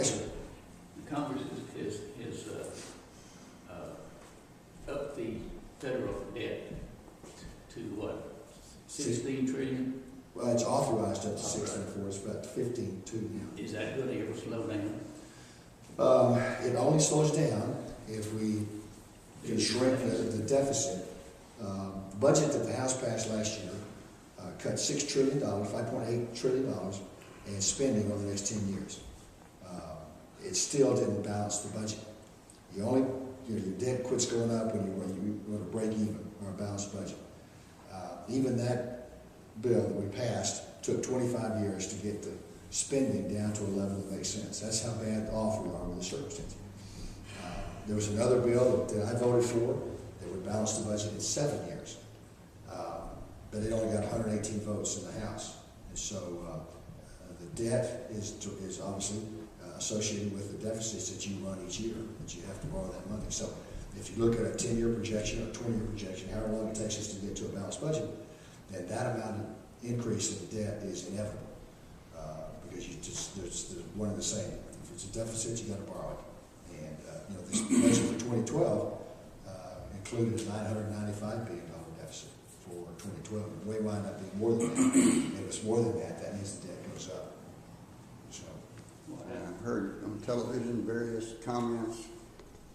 Yes, sir. The Congress has upped the federal debt to what, 16 trillion? Well, it's authorized up to 16.4, it's about 15.2 now. Is that going to ever slow down? It only slows down if we can shrink the deficit. The budget that the House passed last year cut $6 trillion, $5.8 trillion in spending over the next 10 years. It still didn't balance the budget. Your debt quits going up when you want to break even or a balanced budget. Even that bill that we passed took 25 years to get the spending down to a level that makes sense. That's how bad off we are with the circumstances. There was another bill that I voted for that would balance the budget in 7 years. But it only got 118 votes in the House. And so the debt is obviously associated with the deficits that you run each year, that you have to borrow that money. So if you look at a 10-year projection or a 20-year projection, however long it takes us to get to a balanced budget, then that amount of increase in the debt is inevitable. Because there's one and the same. If it's a deficit, you got to borrow it. And this budget for 2012 included a $995 billion deficit for 2012. It may wind up being more than that. If it's more than that, that means the debt goes up. So, I've heard on television various comments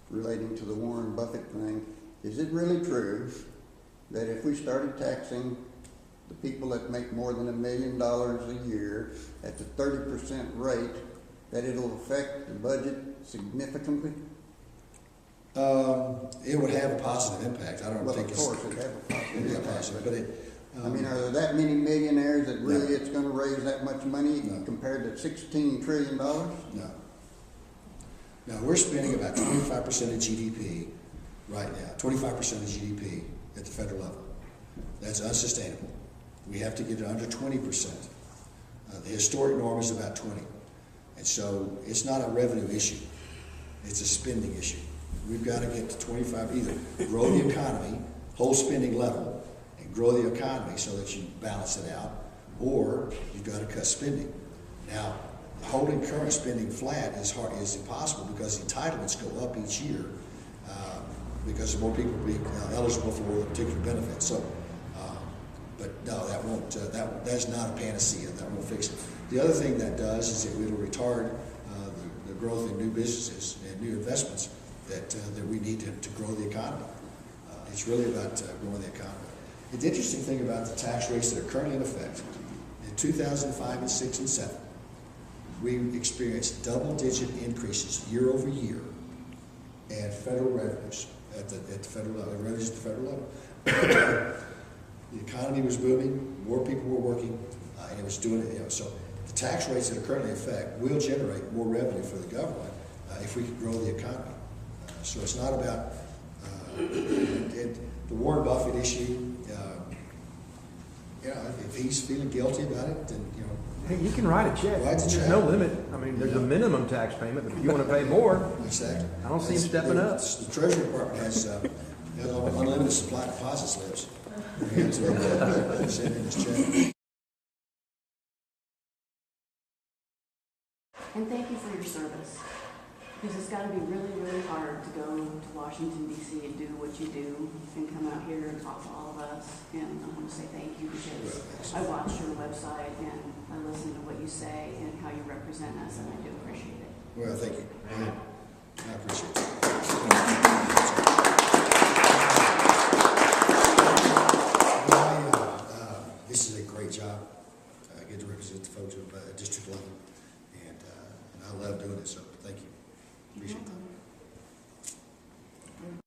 relating to the Warren Buffett thing. Is it really true that if we started taxing the people that make more than $1 million a year at the 30% rate, that it'll affect the budget significantly? it would have a positive impact. I don't think of course it'd have a positive impact. But I mean, are there that many millionaires that really it's going to raise that much money compared to $16 trillion? No. No, we're spending about 25% of GDP right now, 25% of GDP at the federal level. That's unsustainable. We have to get it under 20%. The historic norm is about 20. And so it's not a revenue issue. It's a spending issue. We've got to get to 25, either grow the economy, hold spending level, and grow the economy so that you balance it out, or you've got to cut spending. Now, holding current spending flat is impossible because entitlements go up each year because more people are being eligible for a particular benefit. So, but no, that won't. That's not a panacea. That won't fix it. The other thing that does is it will retard the growth in new businesses and new investments that we need to grow the economy. It's really about growing the economy. The interesting thing about the tax rates that are currently in effect, in 2005 and 6 and 7, we experienced double-digit increases year over year in federal revenues at the federal level, revenues at the federal level. The economy was booming, more people were working, and it was doing it. So the tax rates that are currently in effect will generate more revenue for the government if we can grow the economy. So it's not about the Warren Buffett issue. If he's feeling guilty about it, then hey, you can write a check. There's no limit. I mean, there's a minimum tax payment, but if you want to pay more, exactly. I don't see him stepping up. The Treasury Department has unlimited supply deposit slips. Send in his check. And thank you for your service, because it's got to be really, really hard to go to Washington, D.C. and do what you do and come out here and talk to all of us. And I want to say thank you because I watched your website and I listened to what you say and how you represent us, and I do appreciate it. Well, thank you. I appreciate it. This is a great job. I get to represent the folks of district level, and I love doing it. So thank you. Appreciate it.